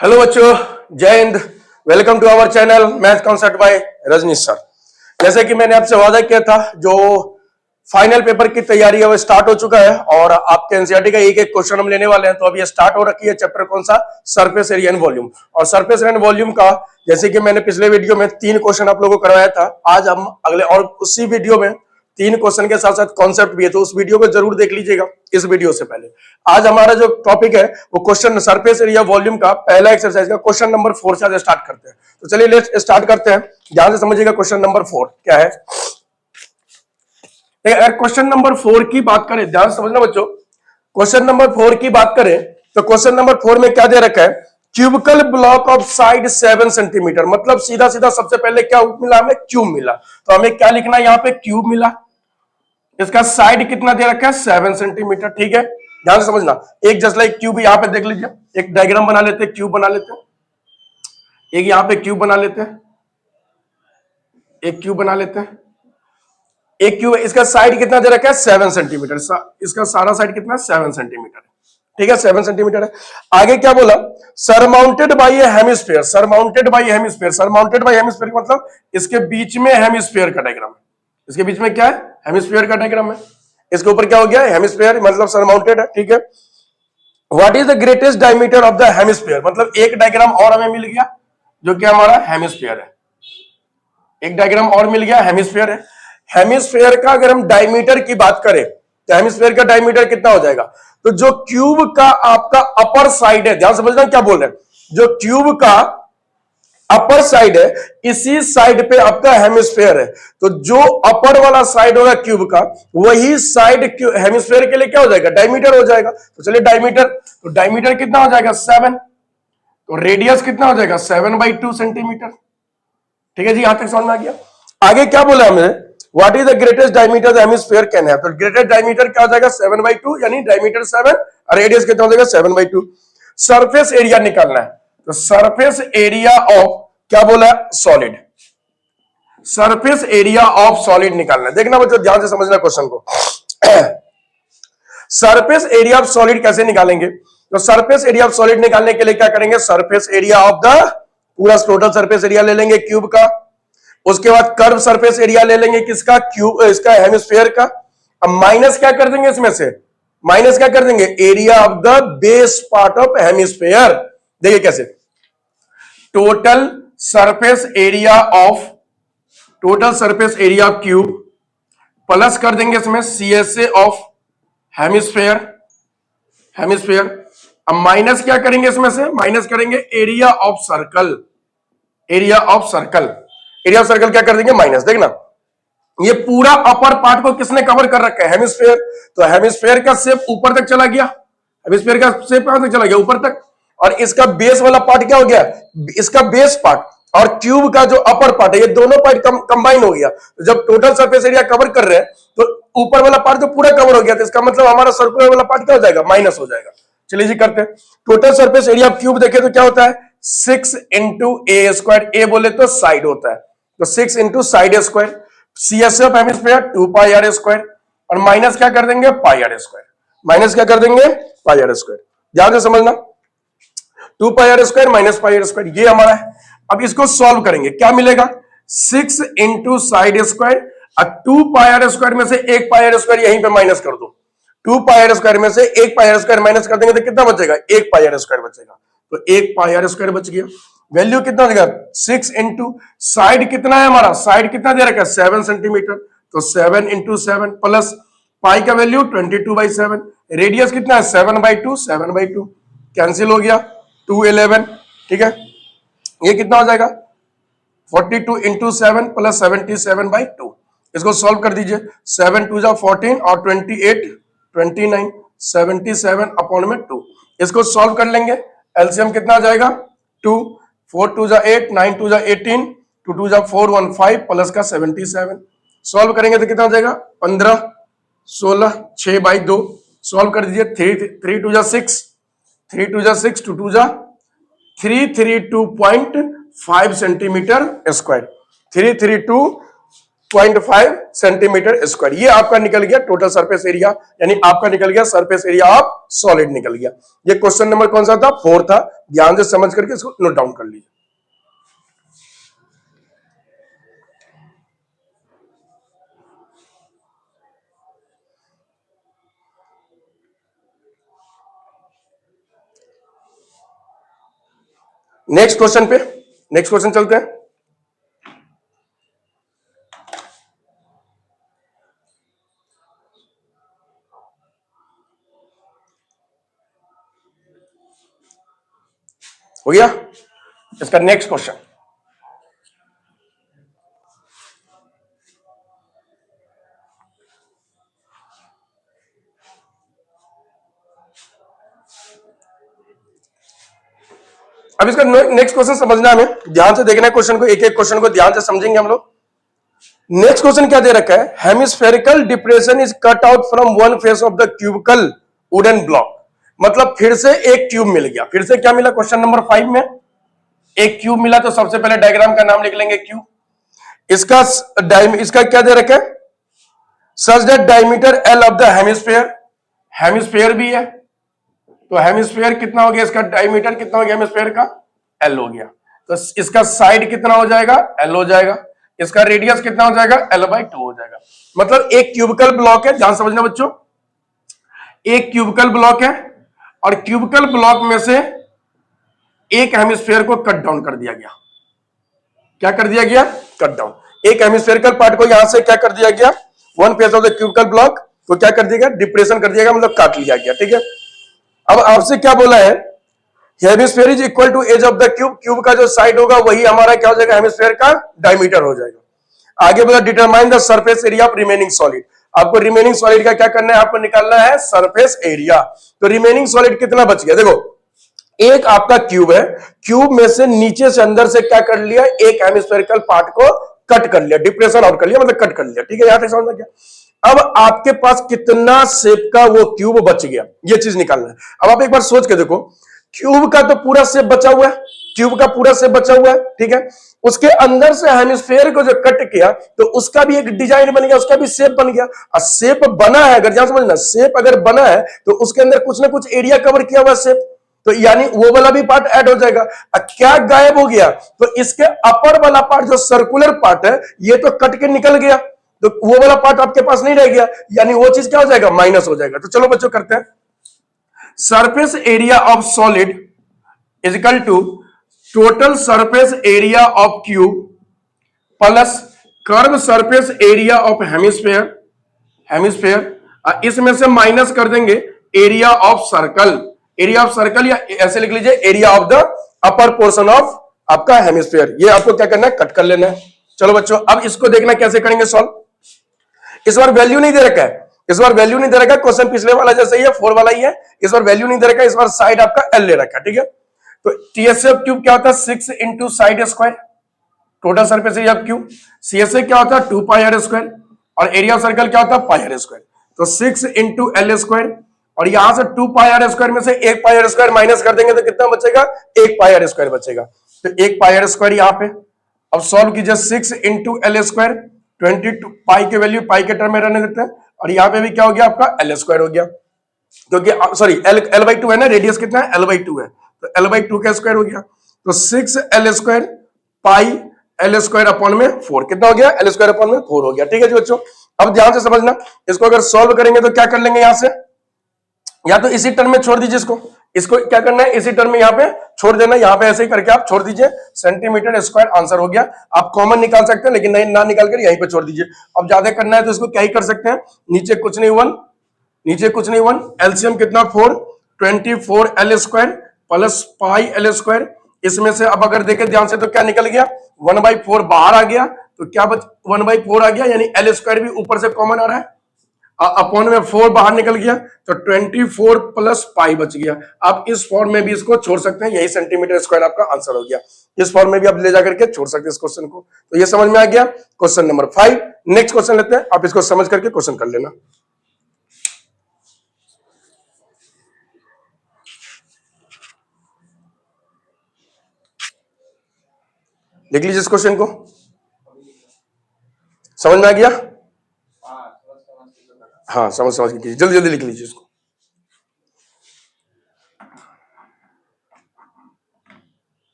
Hello बच्चों, जय हिंद। Welcome to our channel math concept by Rajneesh sir. जैसे कि मैंने आपसे वादा किया था, जो फाइनल पेपर की तैयारी है वो स्टार्ट हो चुका है और आपके एनसीईआरटी का एक एक क्वेश्चन हम लेने वाले हैं। तो अभी स्टार्ट हो रखी है चैप्टर कौन सा, सरफेस एरिया एंड वॉल्यूम। और सरफेस एरिया एंड वॉल्यूम का जैसे कि मैंने पिछले वीडियो में 3 क्वेश्चन आप लोगों को करवाया था, आज हम अगले और उसी वीडियो में 3 क्वेश्चन के साथ साथ कॉन्सेप्ट भी है, तो उस वीडियो को जरूर देख लीजिएगा इस वीडियो से पहले। आज हमारा जो टॉपिक है वो क्वेश्चन सरफेस एरिया वॉल्यूम का पहला एक्सरसाइज का क्वेश्चन नंबर 4 से आज स्टार्ट करते हैं। तो चलिए लेट्स स्टार्ट करते हैं। ध्यान से समझिएगा क्वेश्चन नंबर 4 क्या है। अगर क्वेश्चन नंबर 4 की बात करें, ध्यान से समझना बच्चों, क्वेश्चन नंबर 4 की बात करें तो क्वेश्चन नंबर 4 में क्या दे रखा है, cubical block of side 7 centimetre. मतलब सीधा सीधा सबसे पहले क्या मिला हमें, क्यूब मिला। तो हमें क्या लिखना है, यहां पे क्यूब मिला, इसका साइड कितना दे रखा है 7 सेंटीमीटर। ठीक है, ध्यान से समझना। एक जस्ट लाइक क्यूब यहां पे देख लीजिए, एक डायग्राम बना लेते हैं, क्यूब बना लेते हैं, एक यहां पे क्यूब बना लेते हैं, एक क्यूब बना लेते हैं, एक क्यूब। इसका साइड कितना दे रखा है 7 सेंटीमीटर। इसका सारा साइड कितना 7 सेंटीमीटर। ठीक है, 7 सेंटीमीटर है। आगे क्या बोला, surmounted by A hemisphere. Surmounted by hemisphere, surmounted by hemisphere मतलब इसके बीच में हेमिस्फीयर का डायग्राम है। इसके बीच में क्या है, हेमिस्फीयर का डायग्राम है। इसके ऊपर क्या हो गया, हेमिस्फीयर मतलब सरमाउंटेड है। ठीक है, what is the greatest diameter of the hemisphere. मतलब एक डायग्राम और हमें मिल गया जो कि हमारा हेमिस्फीयर है। एक डायग्राम और मिल गया, हेमिस्फीयर है। हेमिस्फीयर का अगर हम डायमीटर की बात करें तो हेमिस्फीयर का डायमीटर कितना हो जाएगा, तो जो क्यूब का आपका अपर साइड है, ध्यान समझना क्या बोल रहे हैं, जो क्यूब का अपर साइड है इसी साइड पे आपका हेमिस्फीयर है। तो जो अपर वाला साइड होगा क्यूब का, वही साइड हेमिस्फीयर के लिए क्या हो जाएगा, डायमीटर हो जाएगा। तो चलिए डायमीटर, तो डायमीटर कितना हो जाएगा 7। तो रेडियस कितना हो जाएगा 7/2 सेंटीमीटर। ठीक है जी, यहां तक समझ में आ गया। आगे क्या बोला हमें, what is the greatest diameter the hemisphere can have. तो ग्रेटेस्ट डायमीटर क्या हो जाएगा 7/2, यानी डायमीटर 7 और रेडियस कितना हो जाएगा 7/2। सरफेस एरिया निकालना है, तो सरफेस एरिया ऑफ क्या बोला, solid. Surface area of solid निकालना है। देखना बच्चों, ध्यान से समझना क्वेश्चन को। सरफेस एरिया ऑफ सॉलिड कैसे निकालेंगे, तो सरफेस एरिया ऑफ सॉलिड निकालने के लिए क्या करेंगे, सरफेस एरिया ऑफ द पूरा टोटल सरफेस एरिया ले लेंगे क्यूब का। उसके बाद कर्व सरफेस एरिया ले लेंगे किसका, क्यूब, इसका हेमिस्फीयर का। अब माइनस क्या कर देंगे इसमें से, माइनस क्या कर देंगे, area of the base part of hemisphere. देखिए कैसे, total surface area of, total surface area of cube plus कर देंगे इसमें CSA ऑफ हेमिस्फीयर, हेमिस्फीयर। अब माइनस क्या करेंगे इसमें से, माइनस करेंगे area of circle, area of circle. Area of circle क्या कर देंगे माइनस। देखना ये पूरा अपर पार्ट को किसने कवर कर रखा है, हेमिस्फीयर। तो हेमिस्फीयर का शेप ऊपर तक चला गया, हेमिस्फीयर का शेप कहां तक चला गया, ऊपर तक। और इसका बेस वाला पार्ट क्या हो गया, इसका बेस पार्ट और क्यूब का जो अपर पार्ट है, ये दोनों पार्ट कंबाइन हो गया। तो जब टोटल सरफेस एरिया कवर कर रहे हैं तो ऊपर वाला पार्ट तो पूरा कवर हो गया, तो इसका मतलब हमारा सर्कुलर वाला पार्ट क्या हो जाएगा, माइनस हो जाएगा। चलिए जी करते हैं। Total surface area of cube देखें तो क्या होता है 6 इंटू ए स्क्वायर, ए बोले तो साइड होता है, तो 6 into side square. CSA of hemisphere 2 pi R square, और माइनस क्या कर देंगे पाई आर स्क्वायर, माइनस क्या कर देंगे पाई आर स्क्वायर। ध्यान से समझना, 2 pi R square minus pi R square ये हमारा है। अब इसको सॉल्व करेंगे, क्या मिलेगा 6 into side square, 2 pi R square में से 1 पाई आर स्क्वायर यहीं पे माइनस कर दो। 2 पाई आर स्क्वायर में से 1 पाई आर स्क्वायर माइनस कर देंगे तो कितना बचेगा, 1 पाई आर स्क्वायर बचेगा। तो 1 पाई आर स्क्वायर बच गया। वैल्यू कितना देगा 6 इंटू साइड कितना है हमारा, साइड कितना दे रखा है 7 सेंटीमीटर, तो 7 इंटू 7 प्लस पाई का वैल्यू 22/7, रेडियस कितना है 7/2, 7/2 कैंसिल हो गया, 2 11। ठीक है, ये कितना हो जाएगा 42 इंटू 7 प्लस 77/2। इसको सॉल्व कर दीजिए, 7 2 जा 14 और 28 29, 77/2। इसको सॉल्व कर लेंगे, एलसीएम कितना आ जाएगा 2, 4 2 जा 8, 9 2 जा 18, 2 2 जा 4 1 5 प्लस का 77। सॉल्व करेंगे तो कितना हो जाएगा 15 16 6/2। सॉल्व कर दीजिए, 3 2 जा 6, 3 2 जा 6, 2 2 जा 332.5 सेंटीमीटर स्क्वायर, 332 0.5 सेंटीमीटर स्क्वायर। ये आपका निकल गया टोटल सरफेस एरिया, यानी आपका निकल गया सरफेस एरिया ऑफ सॉलिड निकल गया। ये क्वेश्चन नंबर कौन सा था? 4 था। ध्यान से समझ करके इसको नोट डाउन कर लीजिए। नेक्स्ट क्वेश्चन पे, नेक्स्ट क्वेश्चन चलते हैं। हो गया इसका नेक्स्ट क्वेश्चन। अब इसका नेक्स्ट क्वेश्चन समझना, हमें ध्यान से देखना है क्वेश्चन को, एक एक क्वेश्चन को ध्यान से समझेंगे हम लोग। नेक्स्ट क्वेश्चन क्या दे रखा है? Hemispherical depression is cut out from one face of the cubical wooden block. मतलब फिर से एक क्यूब मिल गया। फिर से क्या मिला? क्वेश्चन नंबर 5 में एक क्यूब मिला, तो सबसे पहले डायग्राम का नाम लिख लेंगे क्यूब। इसका इसका क्या दे रखा है? Such that diameter L of the hemisphere, hemisphere भी है तो हेमिस्फेयर कितना हो गया? इसका डायमीटर कितना हो गया? हेमिस्फेयर का एल हो गया। तो इसका साइड कितना हो जाएगा? एल हो जाएगा। इसका रेडियस कितना हो जाएगा? L/2 हो जाएगा। मतलब एक क्यूबिकल ब्लॉक है, ध्यान समझना बच्चों, एक क्यूबिकल ब्लॉक है और क्यूबिकल ब्लॉक में से एक हेमिस्फेयर को कट डाउन कर दिया गया। क्या कर दिया गया? Cut down. एक हेमिस्फेरिकल पार्ट को यहां से क्या कर दिया गया? One face of the cubical block को क्या कर दिया गया? डिप्रेशन कर दिया गया, मतलब काट लिया गया। ठीक है, अब आपसे क्या बोला है? Hemisphere is equal to edge of the cube. Cube का जो साइड होगा वही हमारा क्या हो जाएगा? हेमिस्फेयर का डायमीटर हो जाएगा। आगे बोला determine the surface area of remaining solid. आपको रिमेनिंग सॉलिड का क्या करना है? आपको निकालना है सरफेस एरिया। तो रिमेनिंग सॉलिड कितना बच गया? देखो, एक आपका क्यूब है, क्यूब में से नीचे से अंदर से क्या कर लिया? एक हेमिस्फेरिकल पार्ट को कट कर लिया, डिप्रेशन आउट कर लिया, मतलब कट कर लिया। ठीक है, यहां तक समझ में गया। अब आपके पास कितना शेप का वो क्यूब बच गया, ये चीज निकालना है। अब आप एक बार सोच के देखो, क्यूब का तो पूरा शेप बचा हुआ है, क्यूब का पूरा शेप बचा हुआ है। ठीक है, उसके अंदर से हेमिस्फेयर को जो कट किया तो उसका भी एक डिजाइन बन गया, उसका भी शेप बन गया। और शेप बना है, अगर ध्यान समझना, शेप अगर बना है तो उसके अंदर कुछ ना कुछ एरिया कवर किया हुआ शेप, तो यानी वो वाला भी पार्ट ऐड हो जाएगा। क्या गायब हो गया? तो इसके अपर वाला पार्ट जो सर्कुलर पार्ट है ये तो कट के निकल गया, तो वो वाला पार्ट आपके पास नहीं रह गया, यानी वो चीज क्या हो जाएगा? माइनस हो जाएगा। तो चलो बच्चों करते हैं। Surface area of solid is equal to total surface area of cube plus curve surface area of hemisphere, hemisphere इसमें से माइनस कर देंगे area of circle. Area of circle या ऐसे लिख लीजिए area of the upper portion of आपका hemisphere. ये आपको क्या करना है? कट कर लेना है। चलो बच्चों, अब इसको देखना कैसे करेंगे सॉल्व। इस बार वैल्यू नहीं दे रखा है, इस बार वैल्यू नहीं दे रखा है। क्वेश्चन पिछले वाला जैसे ही है, 4 वाला ही है। इस बार वैल्यू नहीं दे रखा है, इस बार साइड आपका एल ले रखा है। ठीक है, तो टीएसएफ क्यूब क्या होता है? 6 into side square, total surface area cube. CSA क्या होता है? 2 पाई आर स्क्वायर। और एरिया ऑफ सर्कल क्या होता है? पाई आर स्क्वायर। तो 6 इंटू एल स्क्वायर, और यहां से 2 पाई आर स्क्वायर में से 1 पाई आर स्क्वायर माइनस कर देंगे तो कितना बचेगा? 1 पाई आर स्क्वायर बचेगा। तो 1 पाई आर स्क्वायर यहां पे। अब सॉल्व कीजिए, 6 इंटू एल स्क्वायर, 22 पाई के वैल्यू पाई के टर्म में रहने देते हैं, और यहां पे भी क्या हो गया? आपका एल स्क्वायर हो गया, क्योंकि सॉरी एल/2 है ना, रेडियस कितना है? L/2 है, तो L/2 का स्क्वायर हो गया। तो 6 L square pi L square upon में 4 कितना हो गया? एल स्क्वायर अपॉन में 4 हो गया। ठीक है जी बच्चों, अब ध्यान से समझना, इसको अगर सॉल्व करेंगे तो क्या कर लेंगे? यहां से या तो इसी टर्म में छोड़ दीजिए, इसको क्या करना है? इसी टर्म में यहाँ पे छोड़ देना, यहाँ पे ऐसे ही करके आप छोड़ दीजिए, सेंटीमीटर स्क्वायर आंसर हो गया। आप कॉमन निकाल सकते हैं, लेकिन नहीं ना निकाल कर यहीं पे छोड़ दीजिए। अब ज्यादा करना है तो इसको क्या ही कर सकते हैं, नीचे कुछ नहीं 1, नीचे कुछ नहीं 1, एलसीएम कितना 4, 24 L square plus pi L square. इसमें से अब अगर देखें ध्यान से तो क्या निकल गया? 1/4 बाहर आ गया, तो क्या बच? 1/4 आ गया, यानी एल स्क्वायर भी ऊपर से कॉमन आ रहा है, अपॉन में 4 बाहर निकल गया, तो 24 प्लस पाई बच गया। आप इस फॉर्म में भी इसको छोड़ सकते हैं, यही सेंटीमीटर स्क्वायर आपका आंसर हो गया। इस फॉर्म में भी आप ले जाकर के छोड़ सकते हैं इस क्वेश्चन को। तो ये समझ में आ गया क्वेश्चन नंबर 5। नेक्स्ट क्वेश्चन लेते हैं, आप इसको समझ करके क्वेश्चन कर लेना। लिख लीजिए इस क्वेश्चन को। समझ में आ गया? हाँ, समझ समझ के कीजिए, जल्दी जल्दी लिख लीजिए इसको।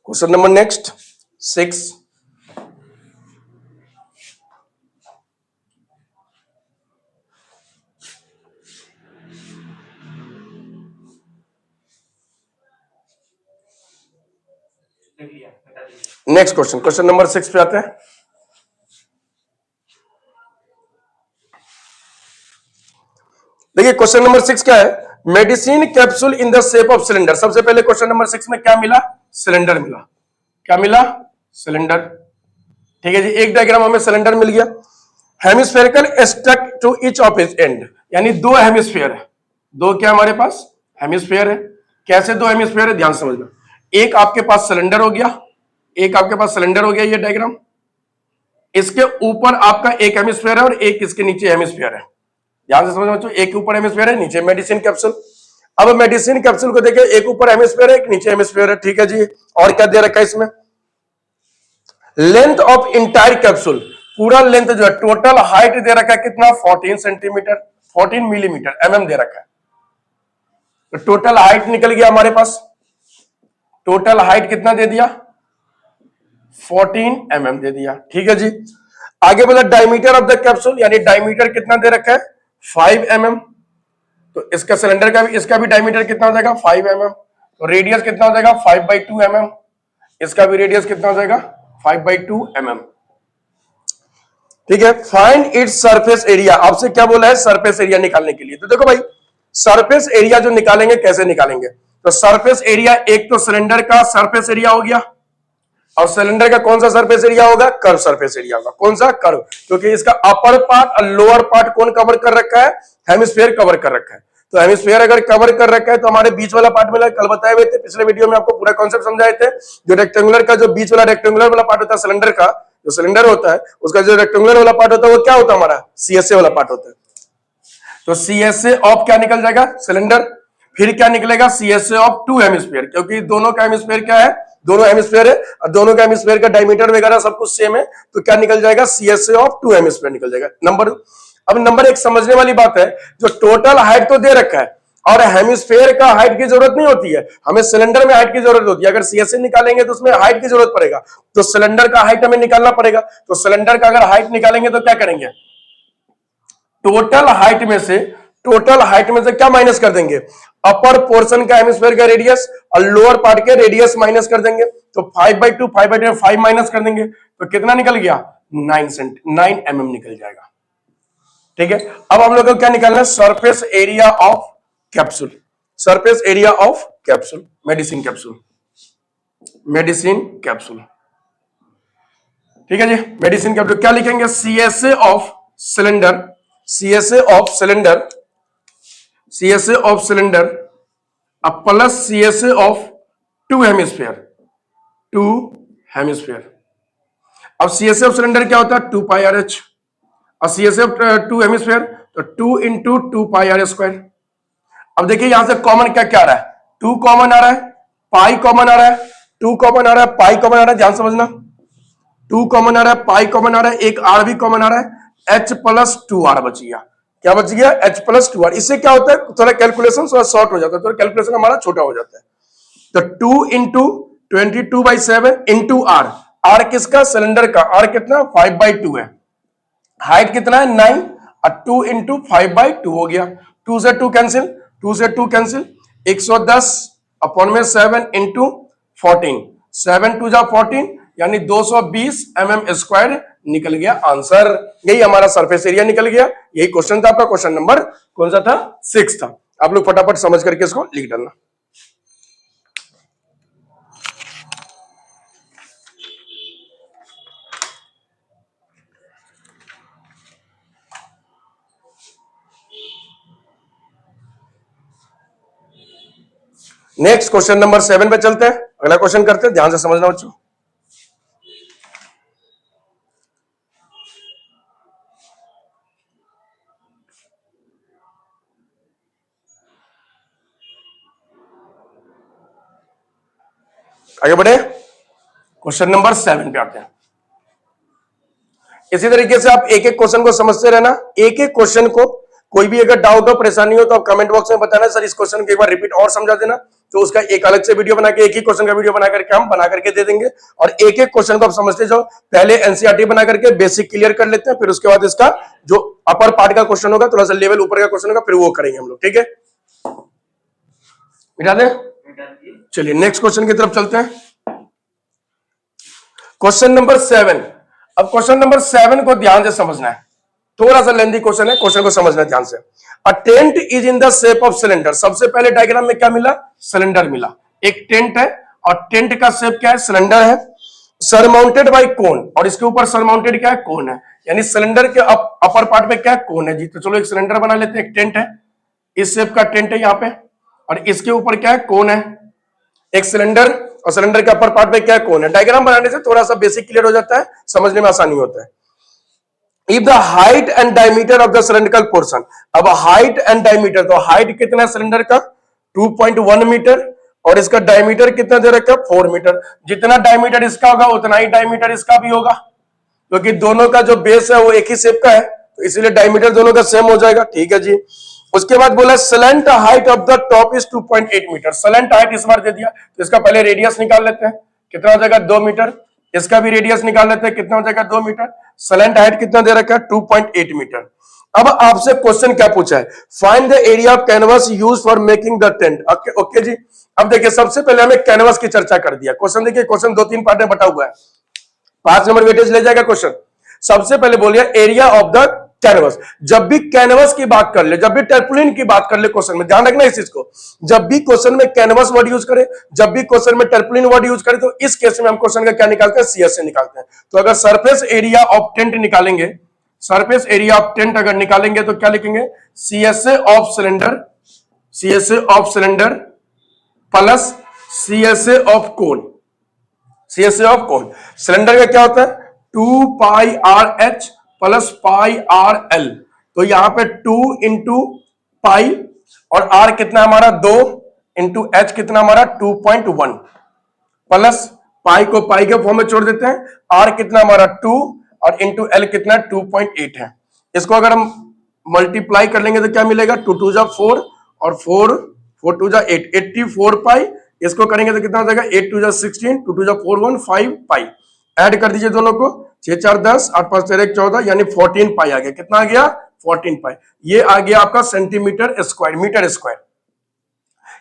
Question number next 6। Next question, question number 6 पे आते हैं। देखिए क्वेश्चन नंबर 6 क्या है, medicine capsule in the shape of cylinder. सबसे पहले क्वेश्चन नंबर 6 में क्या मिला? सिलेंडर मिला। क्या मिला? सिलेंडर। ठीक है जी, एक डायग्राम हमें सिलेंडर मिल गया। Hemispherical stuck to each of is end, यानी दो हेमिस्फीयर है। दो क्या हमारे पास हेमिस्फीयर है। कैसे दो हेमिस्फीयर है, ध्यान समझना। एक आपके पास सिलेंडर हो गया, एक आपके पास सिलेंडर हो गया, ये डायग्राम। इसके ऊपर आपका एक हेमिस्फीयर है और एक इसके नीचे हेमिस्फीयर है। ध्यान से समझना बच्चों, एक ऊपर हेमिस्फीयर है, नीचे मेडिसिन कैप्सूल। अब मेडिसिन कैप्सूल को देखिए, एक ऊपर हेमिस्फीयर है, एक नीचे हेमिस्फीयर है। ठीक है जी, और क्या दे रखा है इसमें? लेंथ ऑफ इंटायर कैप्सूल, पूरा लेंथ जो है, टोटल हाइट दे रखा है कितना? 14 सेंटीमीटर, 14 मिलीमीटर, दे रखा है। तो टोटल हाइट निकल गया हमारे पास। टोटल हाइट कितना दे दिया? 14 दे दिया। ठीक है जी, आगे बोला डायमीटर ऑफ द कैप्सूल, यानी डायमीटर कितना दे रखा है? 5 तो इसका सिलेंडर का भी, इसका भी डायमीटर कितना हो जाएगा? 5 तो रेडियस कितना हो जाएगा? 5/2 इसका भी रेडियस कितना हो जाएगा? 5/2 ठीक है। फाइंड इट्स सरफेस एरिया, आपसे क्या बोला है? सरफेस एरिया निकालने के लिए। तो देखो भाई, सरफेस एरिया जो निकालेंगे, कैसे निकालेंगे? तो सरफेस एरिया, एक तो सिलेंडर का सरफेस एरिया हो गया, और सिलेंडर का कौन सा सरफेस एरिया होगा? कर्व सरफेस एरिया होगा। कौन सा? कर्व, क्योंकि इसका अपर पार्ट और लोअर पार्ट कौन कवर कर रखा है? हेमिस्फीयर कवर कर रखा है। तो हेमिस्फीयर अगर कवर कर रखा है तो हमारे बीच वाला पार्ट मिला, कल बताए हुए थे पिछले वीडियो में, आपको पूरा कॉन्सेप्ट समझाए थे। जो रेक्टेंगुलर का, जो बीच वाला रेक्टेंगुलर वाला पार्ट होता है सिलेंडर का, जो सिलेंडर होता है उसका जो रेक्टेंगुलर वाला पार्ट होता है वो क्या होता है? हमारा सीएसए वाला पार्ट होता है। तो सीएसए ऑफ क्या निकल जाएगा? सिलेंडर। फिर क्या निकलेगा? सीएसए ऑफ टू हेमिस्फीयर, क्योंकि दोनों का हेमिस्फीयर क्या है? दोनों हेमिस्फीयर है, और दोनों का हेमिस्फीयर का डायमीटर वगैरह सब कुछ सेम है। तो क्या निकल जाएगा? सीएसए ऑफ टू हेमिस्फीयर निकल जाएगा। नंबर, अब नंबर एक समझने वाली बात है, जो टोटल हाइट तो दे रखा है, और हेमिस्फीयर का हाइट की जरूरत नहीं होती है, हमें सिलेंडर में हाइट की जरूरत होती है। अगर सीएसए निकालेंगे तो उसमें हाइट की जरूरत पड़ेगा, तो सिलेंडर का हाइट हमें निकालना पड़ेगा। तो सिलेंडर का अगर हाइट निकालेंगे तो क्या करेंगे? टोटल हाइट में से, टोटल हाइट में से क्या माइनस कर देंगे? अपर पोर्शन का हेमिस्फीयर का रेडियस और लोअर पार्ट के रेडियस माइनस कर देंगे। तो 5/2, 5/2 5 माइनस कर देंगे, तो कितना निकल गया? 9 निकल जाएगा। ठीक है, अब हम लोग को क्या निकालना है? Surface area of capsule. Surface area of capsule, medicine capsule, medicine capsule. ठीक है जी, मेडिसिन कैप्सूल क्या लिखेंगे? CSA of cylinder, CSA of cylinder, CSA of cylinder plus CSA of two hemisphere, two hemisphere. अब सीएसए ऑफ सिलेंडर क्या होता है? 2πRH, और सीएसए ऑफ टू हेमिस्फीयर तो 2 × 2πr²। अब देखिए यहां से कॉमन क्या क्या आ रहा है? 2 कॉमन आ रहा है, पाई कॉमन आ रहा है, 2 कॉमन आ रहा है, पाई कॉमन आ रहा है। ध्यान समझना, 2 कॉमन आ रहा है, पाई कॉमन आ रहा है, एक आर भी कॉमन आ रहा है, H+2R बच गया। क्या बच गया? H+2R। इससे क्या होता है? थोड़ा कैलकुलेशन थोड़ा शॉर्ट हो जाता है, थोड़ा कैलकुलेशन हमारा छोटा हो जाता है। तो 2 × 22/7 इंटू आर, आर किसका? सिलेंडर का। आर कितना? 5/2 है। हाइट कितना है? 9, और 2 × 5/2 हो गया। 2 से 2 कैंसिल, 2 से 2 कैंसिल, 110 अपॉन में 7 × 14, 7 2 जा 14, यानी 220 mm² निकल गया आंसर। यही हमारा सरफेस एरिया निकल गया। यही क्वेश्चन था आपका। क्वेश्चन नंबर कौन सा था? 6 था। आप लोग फटाफट समझ करके इसको लिख डालना। नेक्स्ट क्वेश्चन नंबर 7 पे चलते हैं। अगला क्वेश्चन करते हैं, ध्यान से समझना बच्चों। आगे बढ़े, क्वेश्चन नंबर 7 पे आते हैं। इसी तरीके से आप एक एक क्वेश्चन को समझते रहना, एक एक क्वेश्चन को कोई भी अगर डाउट हो परेशानी हो तो आप कमेंट बॉक्स में बताना, सर इस क्वेश्चन को एक बार रिपीट और समझा देना, तो उसका एक अलग से वीडियो बना के एक ही क्वेश्चन का वीडियो बना करके हम बना करके दे देंगे। और एक एक क्वेश्चन को आप समझते जाओ, पहले एनसीईआरटी बना करके बेसिक क्लियर कर लेते हैं, फिर उसके बाद इसका जो अपर पार्ट का क्वेश्चन होगा, थोड़ा सा लेवल ऊपर का क्वेश्चन होगा, फिर वो करेंगे हम लोग, ठीक है। मिटा दें, चलिए नेक्स्ट क्वेश्चन की तरफ चलते हैं। Question number 7। अब क्वेश्चन नंबर 7 को ध्यान से समझना है, थोड़ा सा लेंथी क्वेश्चन है, क्वेश्चन को समझना ध्यान से। A tent is in the shape of cylinder. सबसे पहले डायग्राम में क्या मिला, सिलेंडर मिला, एक टेंट है और टेंट का शेप क्या है, सिलेंडर है, सरमाउंटेड बाय कोन, और इसके ऊपर सरमाउंटेड क्या है, कोन है, यानी सिलेंडर के अपर पार्ट में क्या है, कोन है जी। तो चलो एक सिलेंडर बना लेते हैं, एक टेंट है, इस शेप का टेंट है यहाँ पे, और इसके ऊपर क्या है, कोन है, एक सिलेंडर, और सिलेंडर के अपर पार्ट में क्या है, कोन है। डायग्राम बनाने से थोड़ा सा बेसिक क्लियर हो जाता है, समझने में आसानी होता है। If the height and diameter of the cylindrical portion, अब हाइट एंड डायमीटर, तो हाइट कितना है सिलेंडर का 2.1 मीटर, और इसका डायमीटर कितना दे रखा है 4 मीटर। जितना डायमीटर इसका होगा उतना ही डायमीटर इसका भी होगा, क्योंकि दोनों का जो बेस है वो एक ही शेप का है, तो इसीलिए डायमीटर दोनों का सेम हो जाएगा, ठीक है जी। उसके बाद बोला slant height of the top is 2.8 metre. Slant height इस बार दे दिया, तो इसका पहले रेडियस निकाल लेते हैं, कितना हो जाएगा 2 मीटर, इसका भी रेडियस निकाल लेते हैं, कितना हो जाएगा 2 मीटर। स्लैंट हाइट कितना दे रखा है 2.8 मीटर। अब आपसे क्वेश्चन क्या पूछा है, find the area of canvas used for making the tent. Okay जी। अब देखिए सबसे पहले हमें कैनवस की चर्चा कर दिया। क्वेश्चन देखिए, क्वेश्चन 2-3 पार्ट में बटा हुआ है, 5 नंबर वेटेज ले जाएगा क्वेश्चन। सबसे पहले बोलिए एरिया ऑफ द कैनवस। जब भी कैनवस की बात कर ले, जब भी टर्पुलिन की बात कर ले क्वेश्चन में, ध्यान रखना इस चीज को, जब भी क्वेश्चन में कैनवस वर्ड यूज करे, जब भी क्वेश्चन में टर्पुलिन वर्ड यूज करे, तो इस केस में हम क्वेश्चन का क्या निकालते हैं, सीएस से निकालते हैं। तो अगर सरफेस एरिया ऑफ टेंट निकालेंगे, सरफेस एरिया ऑफ टेंट अगर निकालेंगे तो क्या लिखेंगे, CSA of cylinder, CSA of cylinder plus CSA of cone, CSA of cone. Cylinder का क्या होता है 2 pi R H plus pi R L, तो यहां पे 2 इंटू पाई, और आर कितना हमारा 2 इंटू एच कितना हमारा 2.1, प्लस पाई को पाई के फॉर्म में छोड़ देते हैं, आर कितना हमारा 2 और इंटू एल कितना 2.8 है। इसको अगर हम मल्टीप्लाई कर लेंगे तो क्या मिलेगा, 2 2 जा 4 और 4 4 2 जा 8, 84 पाई। इसको करेंगे तो कितना हो जाएगा 8 2 जा 16, 2 2 जा 4 1 5 पाई। ऐड कर दीजिए दोनों को, 6 4 10, 8 5 13 14, यानी 14 पाई आ गया। कितना आ गया 14 पाई। ये आ गया आपका सेंटीमीटर स्क्वायर, मीटर स्क्वायर।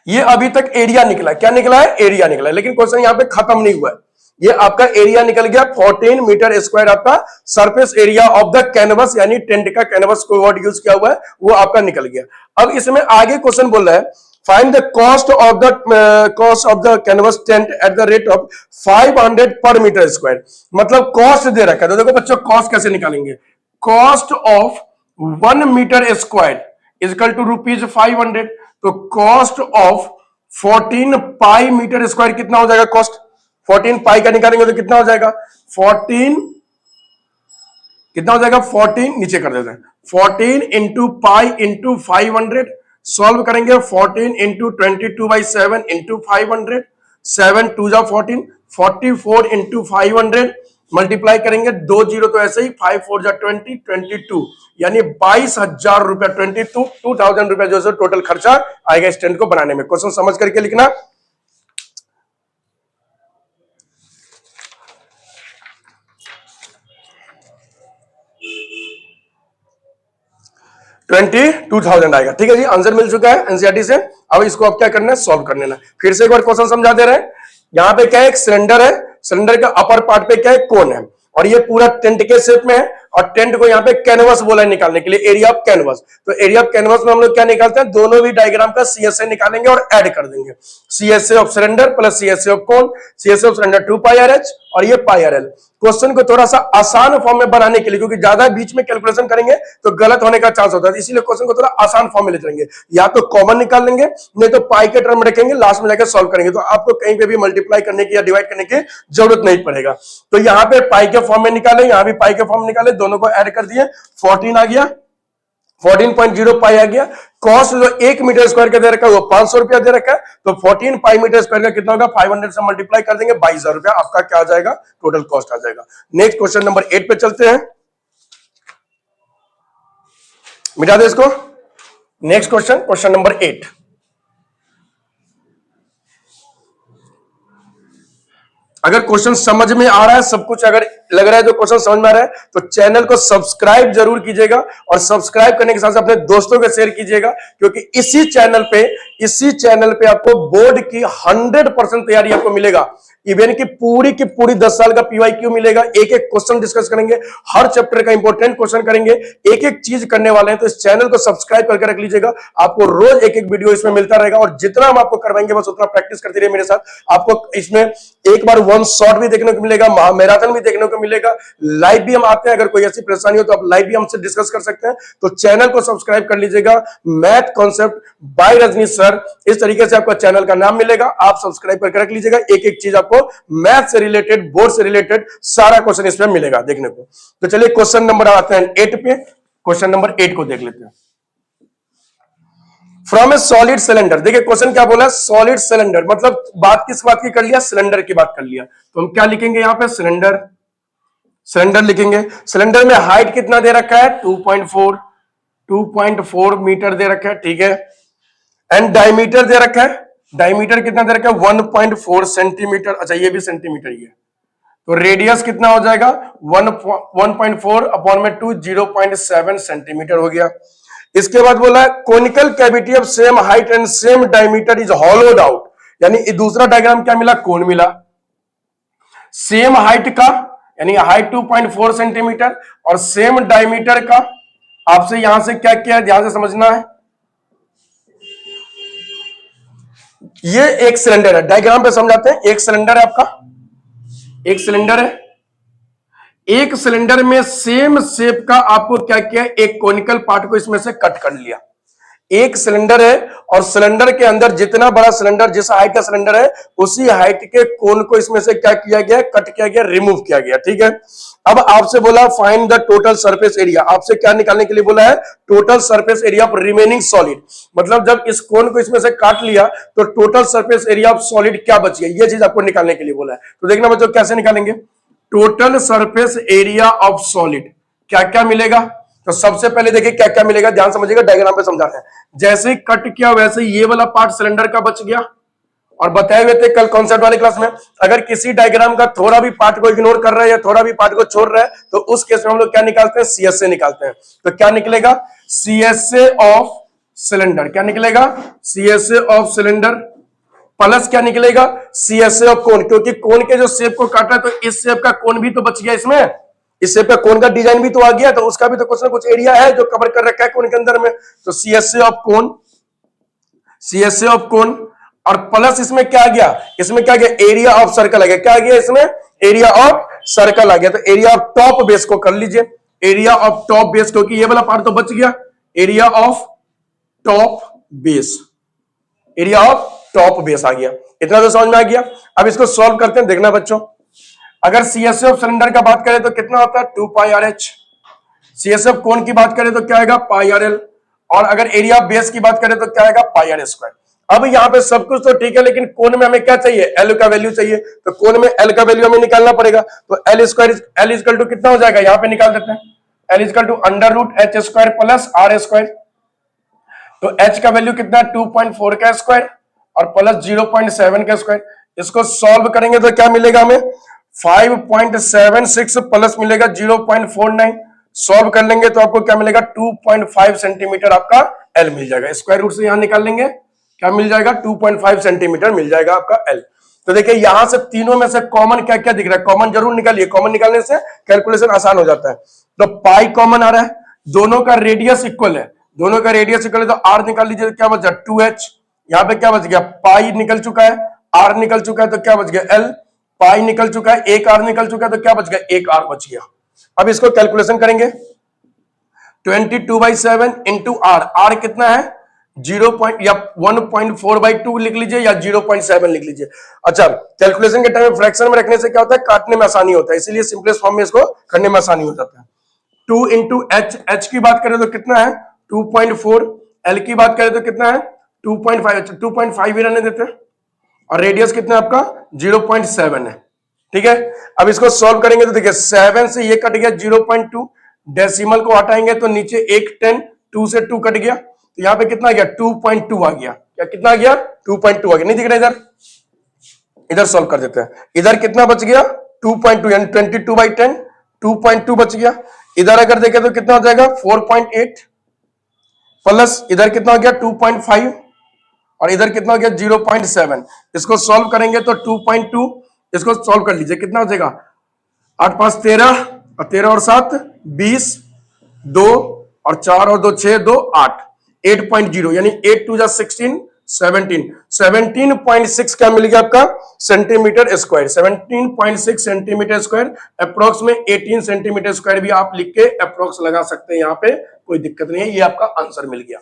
ये अभी तक एरिया निकला, क्या निकला है, एरिया निकला है, लेकिन क्वेश्चन यहाँ पे खत्म नहीं हुआ है। ये आपका एरिया निकल गया 14 मीटर स्क्वायर, आपका surface area of the canvas, यानी टेंट का कैनवस को वर्ड यूज किया हुआ है वो आपका निकल गया। अब इसमें आगे क्वेश्चन बोल रहा है find the cost of the canvas tent at the rate of 500 per metre square. मतलब कॉस्ट दे रखा है, तो देखो बच्चों कॉस्ट कैसे निकालेंगे, cost of 1 metre square is equal to ₹500, तो cost of 14 pi metre square कितना हो जाएगा, कॉस्ट 14 पाई का निकालेंगे तो कितना हो जाएगा 14, कितना हो जाएगा 14, नीचे कर देते हैं 14 इंटू पाई इंटू 500, सॉल्व करेंगे 14 इंटू 22/7 इंटू 500, 7 2 जा 14, 44 इंटू 500 मल्टीप्लाई करेंगे 2 0 तो ऐसे ही 5 4 जा 20, 22, यानी 22,000 रुपया, 22,000 रुपया जो है टोटल खर्चा आएगा स्टैंड को बनाने में। क्वेश्चन समझ करके लिखना। $22,000 आएगा, ठीक है जी। आंसर मिल चुका है एनसीईआरटी से। अब इसको अब क्या करना है, सॉल्व कर लेना। फिर से एक बार क्वेश्चन समझा दे रहे हैं। यहाँ पे क्या है, एक सिलेंडर है, सिलेंडर का अपर पार्ट पे क्या है, कोन है, और ये पूरा टेंट के शेप में है, और टेंट को यहाँ पे कैनवस बोला है निकालने के लिए, एरिया ऑफ कैनवस। तो एरिया ऑफ कैनवस में हम लोग क्या निकालते हैं, दोनों भी डायग्राम का सीएसए निकालेंगे और ऐड कर देंगे। CSA of cylinder plus CSA of cone, CSA of cylinder 2 pi R H और ये पाई आर एल। क्वेश्चन को थोड़ा सा आसान फॉर्म में बनाने के लिए, क्योंकि ज्यादा बीच में कैलकुलेशन करेंगे तो गलत होने का चांस होता है, इसीलिए क्वेश्चन को थोड़ा आसान फॉर्म में ले जाएंगे। या तो कॉमन निकाल लेंगे, नहीं तो पाई के टर्म रखेंगे, लास्ट में जाकर सॉल्व करेंगे, तो आपको कहीं पे भी मल्टीप्लाई करने की या डिवाइड करने की जरूरत नहीं पड़ेगा। तो यहाँ पे पाई के फॉर्म में निकाले, यहाँ भी पाई के फॉर्म में निकाले, दोनों को ऐड कर दिए, 14 आ गया, 14.0 पाई आ गया। कॉस्ट जो 1 मीटर स्क्वायर का दे रखा है वो 500 रुपया दे रखा है, तो 14 पाई मीटर स्क्वायर का कितना होगा, 500 से मल्टीप्लाई कर देंगे, 22,000 रुपया आपका क्या आ जाएगा, टोटल कॉस्ट आ जाएगा। नेक्स्ट क्वेश्चन नंबर 8 पे चलते हैं, मिटा दे इसको। Next question, question number 8। अगर क्वेश्चन समझ में आ रहा है सब कुछ, अगर लग रहा है जो क्वेश्चन समझ में आ रहा है, तो चैनल को सब्सक्राइब जरूर कीजिएगा, और सब्सक्राइब करने के साथ साथ अपने दोस्तों को शेयर कीजिएगा, क्योंकि इसी चैनल पे आपको बोर्ड की 100% तैयारी आपको मिलेगा। इवन की पूरी 10 साल का पीवाईक्यू मिलेगा, एक एक क्वेश्चन डिस्कस करेंगे, हर चैप्टर का इंपॉर्टेंट क्वेश्चन करेंगे, एक एक चीज करने वाले हैं। तो इस चैनल को सब्सक्राइब करके रख लीजिएगा, आपको रोज एक एक वीडियो इसमें मिलता रहेगा, और जितना हम आपको करवाएंगे बस उतना प्रैक्टिस करते रहिए मेरे साथ। आपको इसमें एक बार वन शॉट भी देखने को मिलेगा, मैराथन भी देखने को मिलेगा, लाइव भी हम आते हैं। अगर कोई ऐसी परेशानी हो तो आप लाइव भी हमसे डिस्कस कर सकते हैं। तो चैनल को सब्सक्राइब कर लीजिएगा, math concept by Rajneesh sir, इस तरीके से आपका चैनल का नाम मिलेगा, आप सब्सक्राइब करके रख लीजिएगा। एक एक चीज आपको मैथ से रिलेटेड, बोर्ड से रिलेटेड सारा क्वेश्चन इसमें मिलेगा देखने को। तो चलिए क्वेश्चन नंबर आते हैं 8 पे, क्वेश्चन नंबर 8 को देख लेते हैं। फ्रॉम ए सॉलिड सिलेंडर, देखिए क्वेश्चन क्या बोला है, सॉलिड सिलेंडर, मतलब बात किस बात की कर लिया, सिलेंडर की बात कर लिया। तो हम क्या लिखेंगे यहां पे, सिलेंडर लिखेंगे। सिलेंडर में हाइट कितना दे रखा है, 2.4 मीटर दे रखा है, ठीक है। एंड डायमीटर दे रखा है, डायमीटर कितना दे रखा है, 1.4 सेंटीमीटर, अच्छा ये भी सेंटीमीटर ही है। तो रेडियस कितना हो जाएगा, 1.4 अपॉन में 2, 0.7 सेंटीमीटर हो गया। इसके बाद बोला है conical cavity of same height and same diameter is hollowed out, यानी दूसरा डायग्राम क्या मिला, कोन मिला। सेम हाइट का यानी हाइट 2.4 सेंटीमीटर और सेम डायमीटर का, आपसे यहां से क्या किया, ध्यान से समझना है। ये एक सिलेंडर है, डायग्राम पे समझाते हैं। एक सिलेंडर है आपका, एक सिलेंडर है, एक सिलेंडर में सेम शेप का आपको क्या किया, एक कोनिकल पार्ट को इसमें से कट कर लिया। एक सिलेंडर है और सिलेंडर के अंदर जितना बड़ा सिलेंडर, जिस हाइट का सिलेंडर है उसी हाइट के कोन को इसमें से क्या किया गया, कट किया गया, रिमूव किया गया, ठीक है। अब आपसे बोला find the total surface area, आपसे क्या निकालने के लिए बोला है, total surface area of remaining solid. मतलब जब इस कोन को इसमें से काट लिया तो total surface area of solid क्या बच गया, ये चीज आपको निकालने के लिए बोला है। तो देखना बच्चों कैसे निकालेंगे, total surface area of solid क्या क्या मिलेगा। तो सबसे पहले देखिए क्या क्या मिलेगा, ध्यान समझिएगा, डायग्राम पे समझाते हैं। जैसे ही कट किया वैसे ये वाला पार्ट सिलेंडर का बच गया, और बताए हुए थे कल कॉन्सेप्ट वाले क्लास में, अगर किसी डायग्राम का थोड़ा भी पार्ट को इग्नोर कर रहा है या थोड़ा भी पार्ट को छोड़ रहा है तो उस केस में हम लोग क्या निकालते हैं, सीएसए निकालते हैं। तो क्या निकलेगा, सीएसए ऑफ सिलेंडर, क्या निकलेगा, सीएसए ऑफ सिलेंडर प्लस क्या निकलेगा, सीएसए ऑफ कोन, क्योंकि कोन के जो शेप को काटा तो इस शेप का कोन भी तो बच गया इसमें, इस शेप का कोन का डिजाइन भी तो आ गया, तो उसका भी तो कुछ ना कुछ एरिया है जो कवर कर रखा है कोन के अंदर में। तो CSA of cone, CSA of कोन, और प्लस इसमें क्या आ गया, इसमें क्या आ गया, एरिया ऑफ सर्कल आ गया। क्या आ गया इसमें, एरिया ऑफ सर्कल आ गया। तो एरिया ऑफ टॉप बेस को कर लीजिए, एरिया ऑफ टॉप बेस, क्योंकि ये वाला पार्ट तो बच गया, area of top base, area of top base आ गया। इतना तो समझ में आ गया। अब इसको सॉल्व करते हैं, देखना बच्चों, अगर सीएसए ऑफ सिलेंडर का बात करें तो कितना होता है, 2 pi R H. CSA of cone की बात करें तो क्या आएगा, पाई आर एल। और अगर एरिया ऑफ बेस की बात करें तो क्या आएगा, पाई आर स्क्वायर। अब यहाँ पे सब कुछ तो ठीक है, लेकिन कोन में हमें क्या चाहिए, एल का वैल्यू चाहिए। तो कोन में एल का वैल्यू हमें निकालना पड़ेगा। तो L square, L equal to कितना हो जाएगा, यहाँ पे निकाल देते हैं, L equal to under root H square plus R square. तो एच का वैल्यू कितना, 2.4 का स्क्वायर और प्लस 0.7 का स्क्वायर। इसको सॉल्व करेंगे तो क्या मिलेगा हमें, 5.76 प्लस मिलेगा 0.49। सॉल्व कर लेंगे तो आपको क्या मिलेगा, 2.5 सेंटीमीटर आपका एल मिल जाएगा। स्क्वायर रूट से यहां निकाल लेंगे, क्या मिल जाएगा, 2.5 सेंटीमीटर मिल जाएगा आपका एल। तो देखिए यहां से तीनों में से कॉमन क्या क्या दिख रहा है, कॉमन जरूर निकालिए, कॉमन निकालने से कैलकुलेशन आसान हो जाता है। तो पाई कॉमन आ रहा है, दोनों का रेडियस इक्वल है, दोनों का रेडियस इक्वल है, तो आर निकाल लीजिए, क्या बचा 2h। यहाँ पे क्या बच गया, पाई निकल चुका है, आर निकल चुका है, तो क्या बच गया एल। पाई निकल चुका है, एक आर निकल चुका है, तो क्या बच गया, एक आर बच गया। अब इसको कैलकुलेशन करेंगे, 22/7 इंटू आर, आर कितना है 1.4/2 लिख लीजिए या 0.7 लिख लीजिए। अच्छा, कैलकुलेशन के टाइम फ्रैक्शन में रखने से क्या होता है, काटने में आसानी होता है, इसीलिए सिंपलेस्ट फॉर्म में इसको करने में आसानी हो जाता है। 2 इंटू एच, एच की बात करें तो कितना है 2.4, एल की बात करें तो कितना है 2.5, 2.5 ही रहने देते हैं, और रेडियस कितना है आपका 0.7 है। ठीक है, अब इसको सॉल्व करेंगे तो देखिए 7 से ये कट गया 0.2, डेसिमल को हटाएंगे तो नीचे एक 10, 2 से 2 कट गया, तो यहां पे कितना आ गया 2.2 आ गया। क्या कितना आ गया 2.2 आ गया, नहीं दिख रहा इधर, इधर सॉल्व कर देते हैं। इधर कितना बच गया 2.2 यानी 22/10, 2.2 बच गया। इधर अगर देखें तो कितना हो जाएगा 4.8 प्लस इधर कितना हो गया 2.5 और इधर कितना हो गया 0.7। इसको सॉल्व करेंगे तो 2.2, इसको सॉल्व कर लीजिए कितना हो जाएगा 8 5 13 और 13 और 7 20, 2 और 4 और 2 6, 2 8, 8.0 यानी 8 2 16, 17.6 क्या मिल गया आपका centimetre square, 17.6 centimetre square approx में 18 सेंटीमीटर स्क्वायर भी आप लिख के अप्रोक्स लगा सकते हैं, यहां पे कोई दिक्कत नहीं है। ये आपका आंसर मिल गया।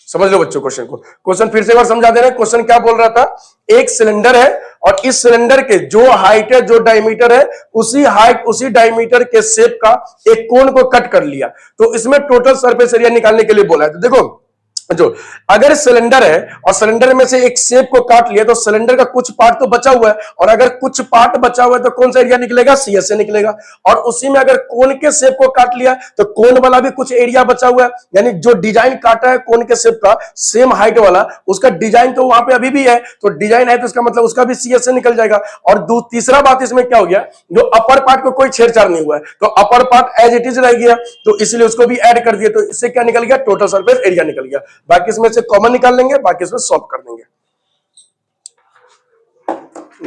समझ लो बच्चों क्वेश्चन को, क्वेश्चन फिर से एक बार समझा दे रहे हैं। क्वेश्चन क्या बोल रहा था, एक सिलेंडर है और इस सिलेंडर के जो हाइट है जो डायमीटर है उसी हाइट उसी डायमीटर के शेप का एक कोण को कट कर लिया, तो इसमें टोटल सरफेस एरिया निकालने के लिए बोला है। तो देखो जो अगर सिलेंडर है और सिलेंडर में से एक शेप को काट लिया तो सिलेंडर का कुछ पार्ट तो बचा हुआ है, और अगर कुछ पार्ट बचा हुआ है तो कौन सा एरिया निकलेगा सीएसए निकलेगा। और उसी में अगर कोन के शेप को काट लिया तो कोन वाला भी कुछ एरिया बचा हुआ है, यानी जो डिजाइन काटा है कोन के शेप का सेम हाइट वाला उसका डिजाइन तो वहां पे अभी भी है, तो डिजाइन है तो इसका मतलब उसका भी सीएसए निकल जाएगा। और तीसरा बात इसमें क्या हो गया, जो अपर पार्ट को कोई छेड़छाड़ नहीं हुआ है तो upper part as it is रह गया, तो इसलिए उसको भी ऐड कर दिया, तो इससे क्या निकल गया टोटल सरफेस एरिया निकल गया। बाकी इसमें से कॉमन निकाल लेंगे, बाकी इसमें सॉल्व कर देंगे।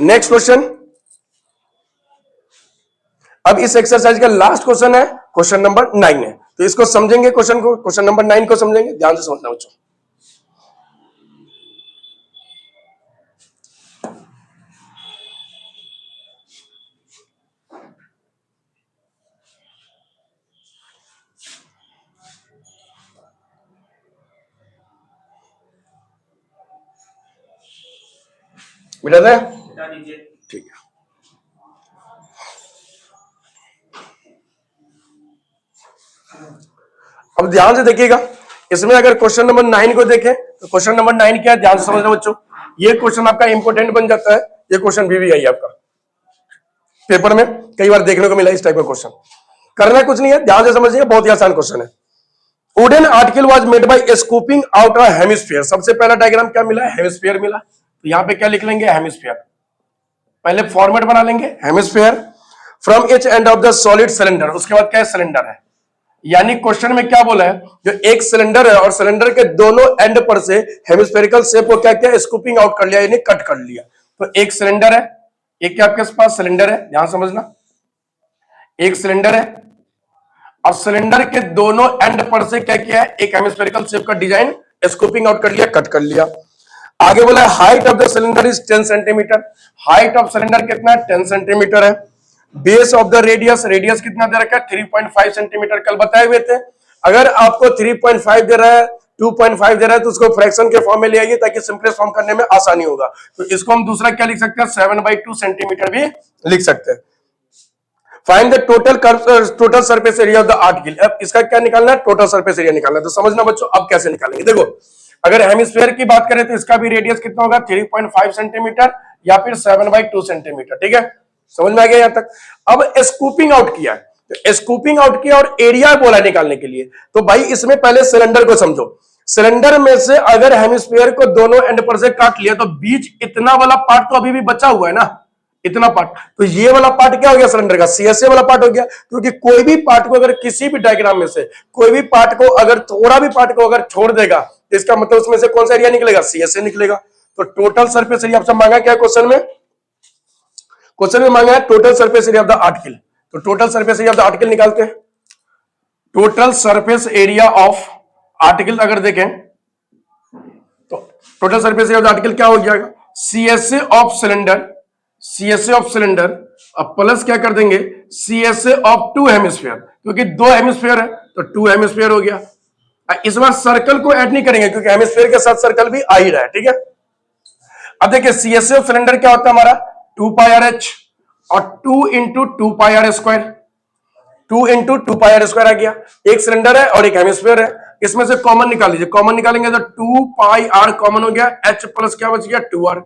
नेक्स्ट क्वेश्चन, अब इस एक्सरसाइज का लास्ट क्वेश्चन है, क्वेश्चन नंबर 9 है, तो इसको समझेंगे क्वेश्चन को, क्वेश्चन नंबर 9 को समझेंगे, ध्यान से समझना बच्चों। मिटा दे, ठीक है। अब ध्यान से देखिएगा, इसमें अगर क्वेश्चन नंबर 9 को देखें तो क्वेश्चन नंबर 9 क्या है, ध्यान से समझना बच्चों। ये क्वेश्चन आपका इंपोर्टेंट बन जाता है, ये क्वेश्चन भी आई आपका पेपर में कई बार देखने को मिला इस टाइप का क्वेश्चन। करना कुछ नहीं है, ध्यान से समझिए, बहुत ही आसान क्वेश्चन है। Wooden article was made by scooping out a hemisphere. सबसे पहला डायग्राम क्या मिला है, हेमिस्फीयर मिला, तो यहां पे क्या लिख लेंगे हेमिस्फीयर, पहले फॉर्मेट बना लेंगे hemisphere from each end of the solid cylinder, उसके बाद क्या है सिलेंडर है, यानी क्वेश्चन में क्या बोला है, जो एक सिलेंडर है और सिलेंडर के दोनों एंड पर से हेमिस्फेरिकल शेप को क्या किया स्कूपिंग आउट कर लिया, यानी कट कर लिया। तो एक सिलेंडर है, एक क्या आपके पास सिलेंडर है, ध्यान समझना, एक सिलेंडर है और सिलेंडर के दोनों एंड पर से क्या किया है एक हेमिस्फेरिकल शेप का डिजाइन स्कूपिंग आउट कर लिया, कट कर लिया। आगे बोला height of the cylinder is 10 centimetre, height of cylinder कितना है 10 सेंटीमीटर है। Base of the radius, radius कितना दे रखा है 3.5 सेंटीमीटर, कल बताए हुए थे। अगर आपको 3.5 दे रहा है 2.5 दे रहा है तो उसको फ्रैक्शन के फॉर्म में ले आइए ताकि सिंपलेस्ट फॉर्म करने में आसानी होगा। तो इसको हम दूसरा क्या लिख सकते हैं 7/2 सेंटीमीटर भी लिख सकते हैं। Find the total surface area of the article. अब इसका क्या निकालना है टोटल सरफेस एरिया निकालना है, तो समझना बच्चों अब कैसे निकालेंगे। देखो अगर हेमिस्फीयर की बात करें तो इसका भी रेडियस कितना होगा 3.5 सेंटीमीटर या फिर 7/2 सेंटीमीटर, ठीक है, समझ में आ गया यहां तक। अब स्कूपिंग आउट किया, तो स्कूपिंग आउट किया और एरिया बोला निकालने के लिए, तो भाई इसमें पहले सिलेंडर को समझो। सिलेंडर में से अगर हेमिस्फीयर को दोनों एंड पर से काट लिया तो बीच इतना वाला पार्ट तो अभी भी बचा हुआ है ना, इतना पार्ट, तो ये वाला पार्ट क्या हो गया सिलेंडर का सीएसए वाला पार्ट हो गया। क्योंकि कोई भी पार्ट को अगर किसी भी डायग्राम में से कोई भी पार्ट को अगर थोड़ा भी पार्ट को अगर छोड़ देगा तो इसका मतलब उसमें से कौन सा एरिया निकलेगा सीएसए निकलेगा। तो टोटल सरफेस एरिया आपसे मांगा क्या क्वेश्चन में, क्वेश्चन में मांगा है total surface area of the article. तो total surface area of the article निकालते हैं। Total surface area of article अगर देखें तो total surface area of the article क्या हो जाएगा CSA of cylinder, CSA of cylinder अब प्लस क्या कर देंगे सीएसए ऑफ 2 हेमिस्फीयर, क्योंकि 2 हेमिस्फीयर है तो 2 हेमिस्फीयर हो गया। इस बार सर्कल को ऐड नहीं करेंगे क्योंकि हेमिस्फीयर के साथ सर्कल भी आ ही रहा है, ठीक है। अब देखिए सीएसए ऑफ सिलेंडर क्या होता है हमारा 2πRh और 2 into 2πr square, 2 into 2πr square आ गया। एक सिलेंडर है और एक हेमिस्फीयर है, इसमें से कॉमन निकाल लीजिए, कॉमन निकालेंगे तो 2 पाई r कॉमन हो गया, h प्लस क्या बच गया 2r,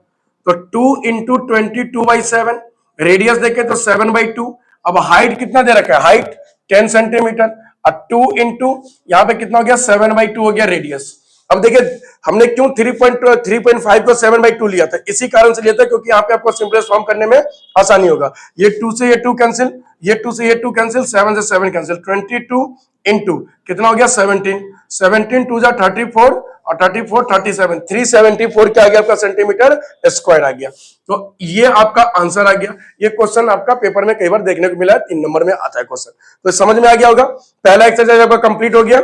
तो 2 इंटू 22/7, रेडियस देखे तो 7/2। अब हाइट कितना दे रखा है, हाइट 10 सेंटीमीटर, और 2 इंटू यहां पे कितना हो गया 7/2 हो गया रेडियस। अब देखिए हमने क्यों 3.5 को 7/2 लिया था, इसी कारण से लिया था क्योंकि यहाँ पे आपको सिंपलेस्ट फॉर्म करने में आसानी होगा। ये 2 से ये 2 कैंसिल, ये 2 से ये 2 कैंसिल, 7 से 7 कैंसिल, 22 इंटू कितना हो गया 17, 17 2 जा 34 और 34 37, 374 क्या आ गया आपका सेंटीमीटर स्क्वायर आ गया। तो ये आपका आंसर आ गया। ये क्वेश्चन आपका पेपर में कई बार देखने को मिला है, 3 नंबर में आता है क्वेश्चन, तो समझ में आ गया होगा। पहला एक्सरसाइज आपका कंप्लीट हो गया।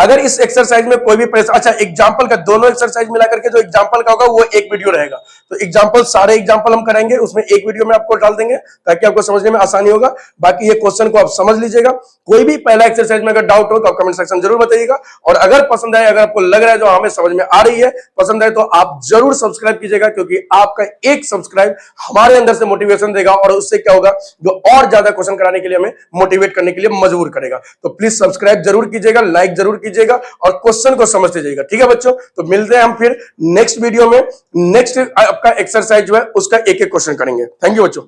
अगर इस एक्सरसाइज में कोई भी अच्छा एग्जांपल का, दोनों एक्सरसाइज मिला करके जो एग्जांपल का होगा वो एक वीडियो रहेगा, तो एग्जांपल सारे एग्जांपल हम करेंगे उसमें एक वीडियो में आपको डाल देंगे ताकि आपको समझने में आसानी होगा। बाकी ये क्वेश्चन को आप समझ लीजिएगा। कोई भी पहला एक्सरसाइज में अगर डाउट हो तो आप कमेंट सेक्शन जरूर बताइएगा, और अगर पसंद आए, अगर आपको लग रहा है जो हमें समझ में आ रही है पसंद आए, तो आप जरूर सब्सक्राइब कीजिएगा, क्योंकि आपका एक सब्सक्राइब हमारे अंदर से मोटिवेशन देगा और उससे क्या होगा, जो और ज्यादा क्वेश्चन कराने के लिए हमें मोटिवेट करने के लिए मजबूर करेगा। तो प्लीज सब्सक्राइब जरूर कीजिएगा, लाइक जरूर कीजिएगा और क्वेश्चन को समझते जाइएगा। ठीक है बच्चों, तो मिलते हैं हम फिर नेक्स्ट वीडियो में। नेक्स्ट आपका एक्सरसाइज जो है उसका एक एक क्वेश्चन करेंगे। थैंक यू बच्चों।